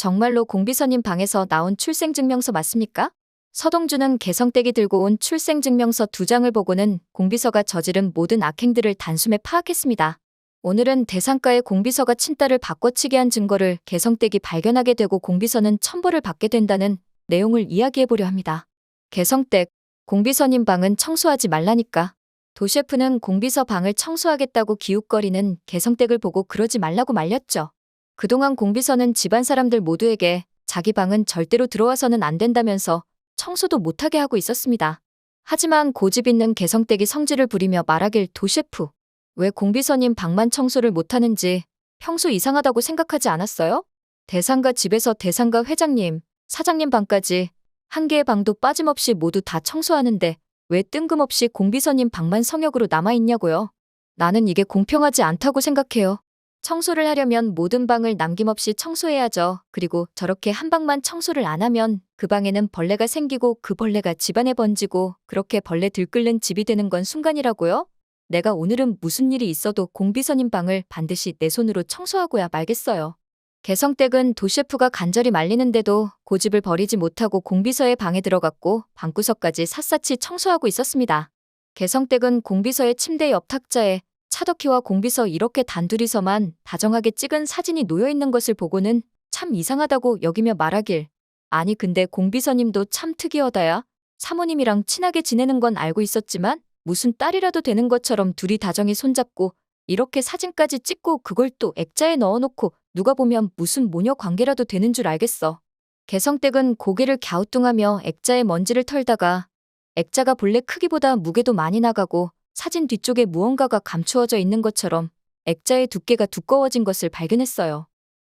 정말로 공비서님 방에서 나온 출생증명서 맞습니까? 서동주는 개성댁이 들고 온 출생증명서 2장을 보고는 공비서가 저지른 모든 악행들을 단숨에 파악했습니다. 오늘은 대상가의 공비서가 친딸을 바꿔치기 한 증거를 개성댁이 발견하게 되고 공비서는 천벌을 받게 된다는 내용을 이야기해보려 합니다. 개성댁, 공비서님 방은 청소하지 말라니까. 도셰프는 공비서 방을 청소하겠다고 기웃거리는 개성댁을 보고 그러지 말라고 말렸죠. 그동안 공비서는 집안 사람들 모두에게 자기 방은 절대로 들어와서는 안 된다면서 청소도 못하게 하고 있었습니다. 하지만 고집 있는 개성댁이 성질을 부리며 말하길 도셰프, 왜 공비서님 방만 청소를 못하는지 평소 이상하다고 생각하지 않았어요? 대상가 집에서 대상가 회장님, 사장님 방까지 한 개의 방도 빠짐없이 모두 다 청소하는데 왜 뜬금없이 공비서님 방만 성역으로 남아있냐고요? 나는 이게 공평하지 않다고 생각해요. 청소를 하려면 모든 방을 남김없이 청소해야죠. 그리고 저렇게 한 방만 청소를 안 하면 그 방에는 벌레가 생기고 그 벌레가 집안에 번지고 그렇게 벌레 들끓는 집이 되는 건 순간이라고요? 내가 오늘은 무슨 일이 있어도 공비서님 방을 반드시 내 손으로 청소하고야 말겠어요. 개성댁은 도셰프가 간절히 말리는데도 고집을 버리지 못하고 공비서의 방에 들어갔고 방구석까지 샅샅이 청소하고 있었습니다. 개성댁은 공비서의 침대 옆 탁자에 차덕희와 공비서 이렇게 단둘이서만 다정하게 찍은 사진이 놓여있는 것을 보고는 참 이상하다고 여기며 말하길, 아니 근데 공비서님도 참 특이하다야. 사모님이랑 친하게 지내는 건 알고 있었지만 무슨 딸이라도 되는 것처럼 둘이 다정히 손잡고 이렇게 사진까지 찍고 그걸 또 액자에 넣어놓고 누가 보면 무슨 모녀 관계라도 되는 줄 알겠어. 개성댁은 고개를 갸우뚱하며 액자에 먼지를 털다가 액자가 본래 크기보다 무게도 많이 나가고 사진 뒤쪽에 무언가가 감추어져 있는 것처럼 액자의 두께가 두꺼워진 것을 발견했어요.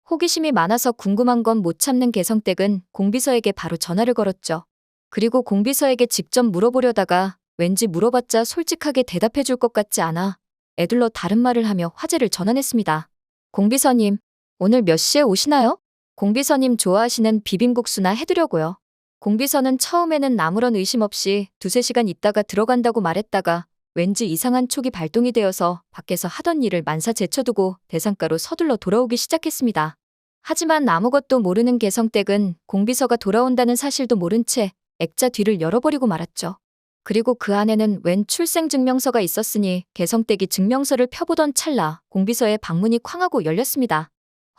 호기심이 많아서 궁금한 건 못 참는 개성댁은 공비서에게 바로 전화를 걸었죠. 그리고 공비서에게 직접 물어보려다가 왠지 물어봤자 솔직하게 대답해 줄 것 같지 않아 애둘러 다른 말을 하며 화제를 전환했습니다. 공비서님, 오늘 몇 시에 오시나요? 공비서님 좋아하시는 비빔국수나 해드려고요. 공비서는 처음에는 아무런 의심 없이 2~3시간 있다가 들어간다고 말했다가 왠지 이상한 촉이 발동이 되어서 밖에서 하던 일을 만사 제쳐두고 대상가로 서둘러 돌아오기 시작했습니다. 하지만 아무것도 모르는 개성댁은 공비서가 돌아온다는 사실도 모른 채 액자 뒤를 열어버리고 말았죠. 그리고 그 안에는 웬 출생증명서가 있었으니 개성댁이 증명서를 펴보던 찰나 공비서의 방문이 쾅하고 열렸습니다.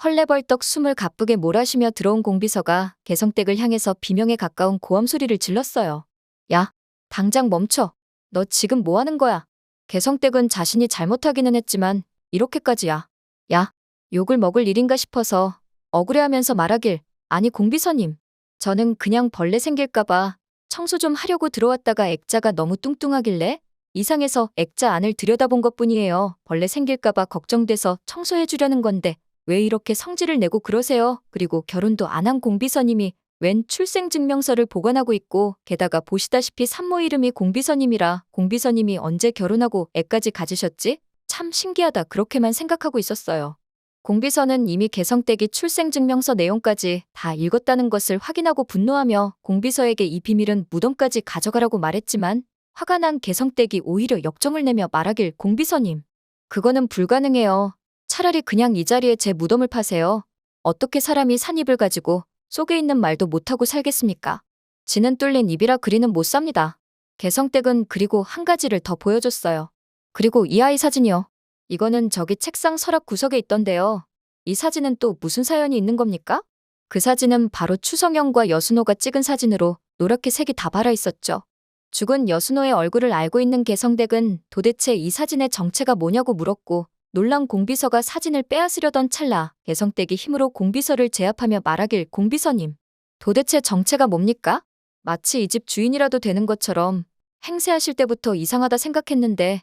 헐레벌떡 숨을 가쁘게 몰아쉬며 들어온 공비서가 개성댁을 향해서 비명에 가까운 고함 소리를 질렀어요. 야, 당장 멈춰. 너 지금 뭐 하는 거야? 개성댁은 자신이 잘못하기는 했지만 이렇게까지야. 야, 욕을 먹을 일인가 싶어서 억울해하면서 말하길, 아니 공비서님, 저는 그냥 벌레 생길까봐 청소 좀 하려고 들어왔다가 액자가 너무 뚱뚱하길래 이상해서 액자 안을 들여다본 것뿐이에요. 벌레 생길까봐 걱정돼서 청소해주려는 건데 왜 이렇게 성질을 내고 그러세요? 그리고 결혼도 안 한 공비서님이 웬 출생증명서를 보관하고 있고 게다가 보시다시피 산모 이름이 공비서님이라 공비서님이 언제 결혼하고 애까지 가지셨지? 참 신기하다 그렇게만 생각하고 있었어요. 공비서는 이미 개성댁이 출생증명서 내용까지 다 읽었다는 것을 확인하고 분노하며 공비서에게 이 비밀은 무덤까지 가져가라고 말했지만 화가 난 개성댁이 오히려 역정을 내며 말하길, 공비서님, 그거는 불가능해요. 차라리 그냥 이 자리에 제 무덤을 파세요. 어떻게 사람이 산 입을 가지고 속에 있는 말도 못하고 살겠습니까? 지는 뚫린 입이라 그리는 못 삽니다. 개성댁은 그리고 한 가지를 더 보여줬어요. 그리고 이 아이 사진이요. 이거는 저기 책상 서랍 구석에 있던데요. 이 사진은 또 무슨 사연이 있는 겁니까? 그 사진은 바로 추성영과 여순호가 찍은 사진으로 노랗게 색이 다 발아 있었죠. 죽은 여순호의 얼굴을 알고 있는 개성댁은 도대체 이 사진의 정체가 뭐냐고 물었고 놀란 공비서가 사진을 빼앗으려던 찰나 개성댁이 힘으로 공비서를 제압하며 말하길, 공비서님, 도대체 정체가 뭡니까? 마치 이 집 주인이라도 되는 것처럼 행세하실 때부터 이상하다 생각했는데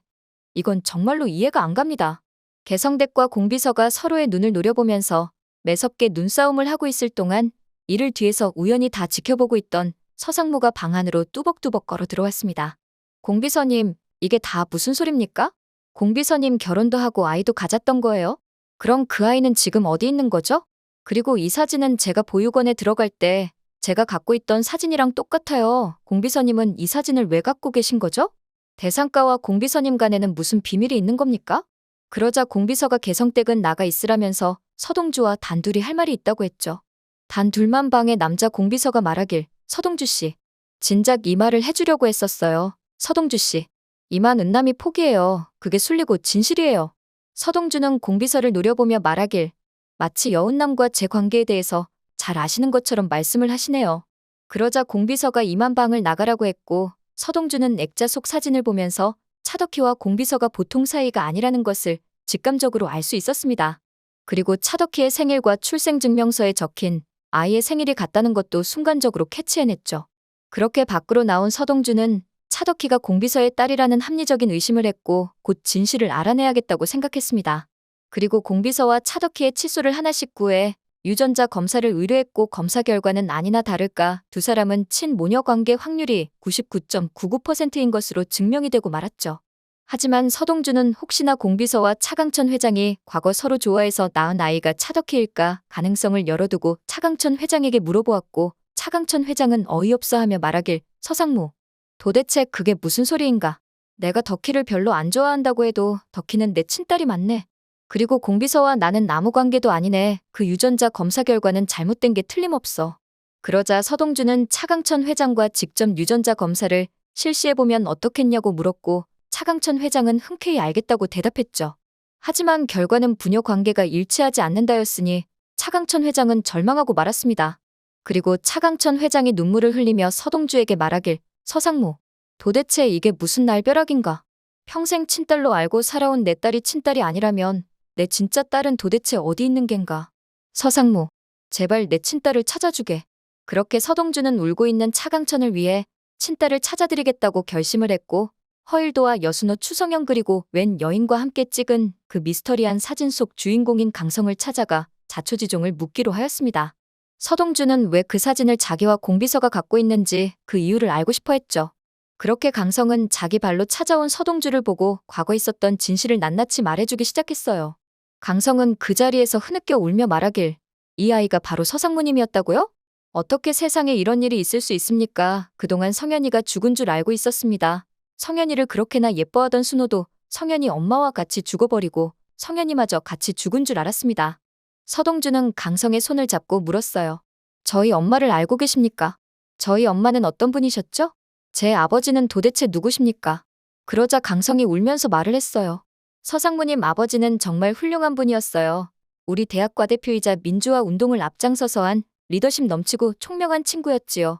이건 정말로 이해가 안 갑니다. 개성댁과 공비서가 서로의 눈을 노려보면서 매섭게 눈싸움을 하고 있을 동안 이를 뒤에서 우연히 다 지켜보고 있던 서상무가 방 안으로 뚜벅뚜벅 걸어 들어왔습니다. 공비서님, 이게 다 무슨 소립니까? 공비서님 결혼도 하고 아이도 가졌던 거예요? 그럼 그 아이는 지금 어디 있는 거죠? 그리고 이 사진은 제가 보육원에 들어갈 때 제가 갖고 있던 사진이랑 똑같아요. 공비서님은 이 사진을 왜 갖고 계신 거죠? 대상가와 공비서님 간에는 무슨 비밀이 있는 겁니까? 그러자 공비서가 개성댁은 나가 있으라면서 서동주와 단둘이 할 말이 있다고 했죠. 단 둘만 방의 남자 공비서가 말하길, 서동주 씨. 진작 이 말을 해주려고 했었어요. 서동주 씨. 이만 은남이 포기해요. 그게 순리고 진실이에요. 서동주는 공비서를 노려보며 말하길, 마치 여운남과 제 관계에 대해서 잘 아시는 것처럼 말씀을 하시네요. 그러자 공비서가 이만 방을 나가라고 했고, 서동주는 액자 속 사진을 보면서 차덕희와 공비서가 보통 사이가 아니라는 것을 직감적으로 알 수 있었습니다. 그리고 차덕희의 생일과 출생증명서에 적힌 아이의 생일이 같다는 것도 순간적으로 캐치해냈죠. 그렇게 밖으로 나온 서동주는 차덕희가 공비서의 딸이라는 합리적인 의심을 했고 곧 진실을 알아내야겠다고 생각했습니다. 그리고 공비서와 차덕희의 칫솔을 하나씩 구해 유전자 검사를 의뢰했고 검사 결과는 아니나 다를까 두 사람은 친모녀 관계 확률이 99.99%인 것으로 증명이 되고 말았죠. 하지만 서동주는 혹시나 공비서와 차강천 회장이 과거 서로 좋아해서 낳은 아이가 차덕희일까 가능성을 열어두고 차강천 회장에게 물어보았고 차강천 회장은 어이없어하며 말하길, 서상무. 도대체 그게 무슨 소리인가? 내가 덕희를 별로 안 좋아한다고 해도 덕희는 내 친딸이 맞네. 그리고 공비서와 나는 아무 관계도 아니네. 그 유전자 검사 결과는 잘못된 게 틀림없어. 그러자 서동주는 차강천 회장과 직접 유전자 검사를 실시해보면 어떻겠냐고 물었고 차강천 회장은 흔쾌히 알겠다고 대답했죠. 하지만 결과는 부녀 관계가 일치하지 않는다였으니 차강천 회장은 절망하고 말았습니다. 그리고 차강천 회장이 눈물을 흘리며 서동주에게 말하길, 서상무. 도대체 이게 무슨 날벼락인가? 평생 친딸로 알고 살아온 내 딸이 친딸이 아니라면 내 진짜 딸은 도대체 어디 있는 겐가? 서상무, 제발 내 친딸을 찾아주게. 그렇게 서동주는 울고 있는 차강천을 위해 친딸을 찾아드리겠다고 결심을 했고 허일도와 여순호 추성현 그리고 웬 여인과 함께 찍은 그 미스터리한 사진 속 주인공인 강성을 찾아가 자초지종을 묻기로 하였습니다. 서동주는 왜 그 사진을 자기와 공비서가 갖고 있는지 그 이유를 알고 싶어 했죠. 그렇게 강성은 자기 발로 찾아온 서동주를 보고 과거 있었던 진실을 낱낱이 말해주기 시작했어요. 강성은 그 자리에서 흐느껴 울며 말하길, 이 아이가 바로 서상무님이었다고요? 어떻게 세상에 이런 일이 있을 수 있습니까? 그동안 성현이가 죽은 줄 알고 있었습니다. 성현이를 그렇게나 예뻐하던 순호도 성현이 엄마와 같이 죽어버리고 성현이마저 같이 죽은 줄 알았습니다. 서동주는 강성의 손을 잡고 물었어요. 저희 엄마를 알고 계십니까? 저희 엄마는 어떤 분이셨죠? 제 아버지는 도대체 누구십니까? 그러자 강성이 울면서 말을 했어요. 서상무님 아버지는 정말 훌륭한 분이었어요. 우리 대학과 대표이자 민주화 운동을 앞장서서 한 리더십 넘치고 총명한 친구였지요.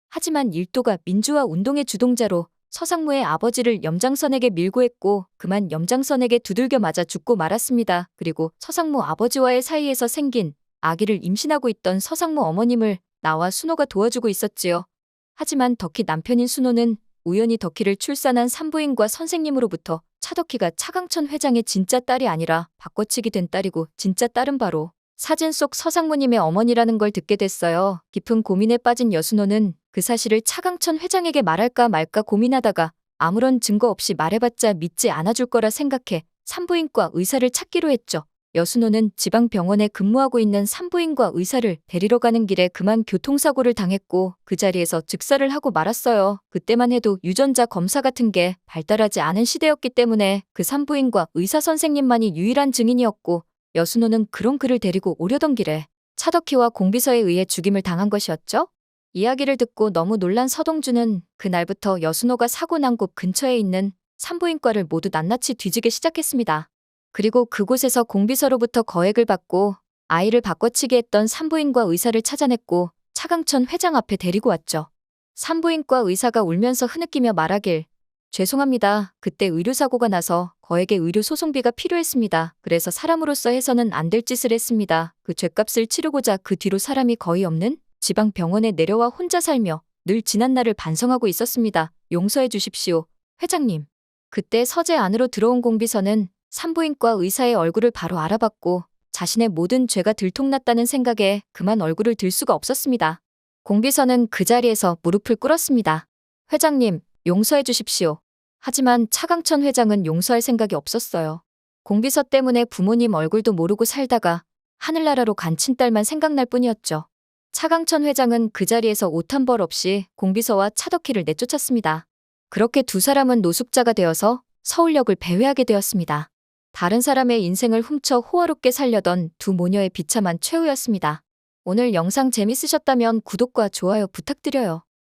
하지만 일도가 민주화 운동의 주동자로 서상무의 아버지를 염장선에게 밀고 했고 그만 염장선에게 두들겨 맞아 죽고 말았습니다. 그리고 서상무 아버지와의 사이에서 생긴 아기를 임신하고 있던 서상무 어머님을 나와 순호가 도와주고 있었지요. 하지만 덕희 남편인 순호는 우연히 덕희를 출산한 산부인과 선생님으로부터 차덕희가 차강천 회장의 진짜 딸이 아니라 바꿔치기 된 딸이고 진짜 딸은 바로 사진 속 서상무님의 어머니라는 걸 듣게 됐어요. 깊은 고민에 빠진 여순호는 그 사실을 차강천 회장에게 말할까 말까 고민하다가 아무런 증거 없이 말해봤자 믿지 않아줄 거라 생각해 산부인과 의사를 찾기로 했죠. 여순호는 지방병원에 근무하고 있는 산부인과 의사를 데리러 가는 길에 그만 교통사고를 당했고 그 자리에서 즉사를 하고 말았어요. 그때만 해도 유전자 검사 같은 게 발달하지 않은 시대였기 때문에 그 산부인과 의사 선생님만이 유일한 증인이었고 여순호는 그런 그를 데리고 오려던 길에 차덕희와 공비서에 의해 죽임을 당한 것이었죠. 이야기를 듣고 너무 놀란 서동주는 그날부터 여순호가 사고 난 곳 근처에 있는 산부인과를 모두 낱낱이 뒤지기 시작했습니다. 그리고 그곳에서 공비서로부터 거액을 받고 아이를 바꿔치기 했던 산부인과 의사를 찾아냈고 차강천 회장 앞에 데리고 왔죠. 산부인과 의사가 울면서 흐느끼며 말하길, 죄송합니다. 그때 의료사고가 나서 거액의 의료 소송비가 필요했습니다. 그래서 사람으로서 해서는 안 될 짓을 했습니다. 그 죗값을 치르고자 그 뒤로 사람이 거의 없는 지방병원에 내려와 혼자 살며 늘 지난 날을 반성하고 있었습니다. 용서해 주십시오, 회장님. 그때 서재 안으로 들어온 공비서는 산부인과 의사의 얼굴을 바로 알아봤고 자신의 모든 죄가 들통났다는 생각에 그만 얼굴을 들 수가 없었습니다. 공비서는 그 자리에서 무릎을 꿇었습니다. 회장님, 용서해 주십시오. 하지만 차강천 회장은 용서할 생각이 없었어요. 공비서 때문에 부모님 얼굴도 모르고 살다가 하늘나라로 간 친딸만 생각날 뿐이었죠. 차강천 회장은 그 자리에서 옷 한 벌 없이 공비서와 차덕희를 내쫓았습니다. 그렇게 두 사람은 노숙자가 되어서 서울역을 배회하게 되었습니다. 다른 사람의 인생을 훔쳐 호화롭게 살려던 두 모녀의 비참한 최후였습니다. 오늘 영상 재밌으셨다면 구독과 좋아요 부탁드려요.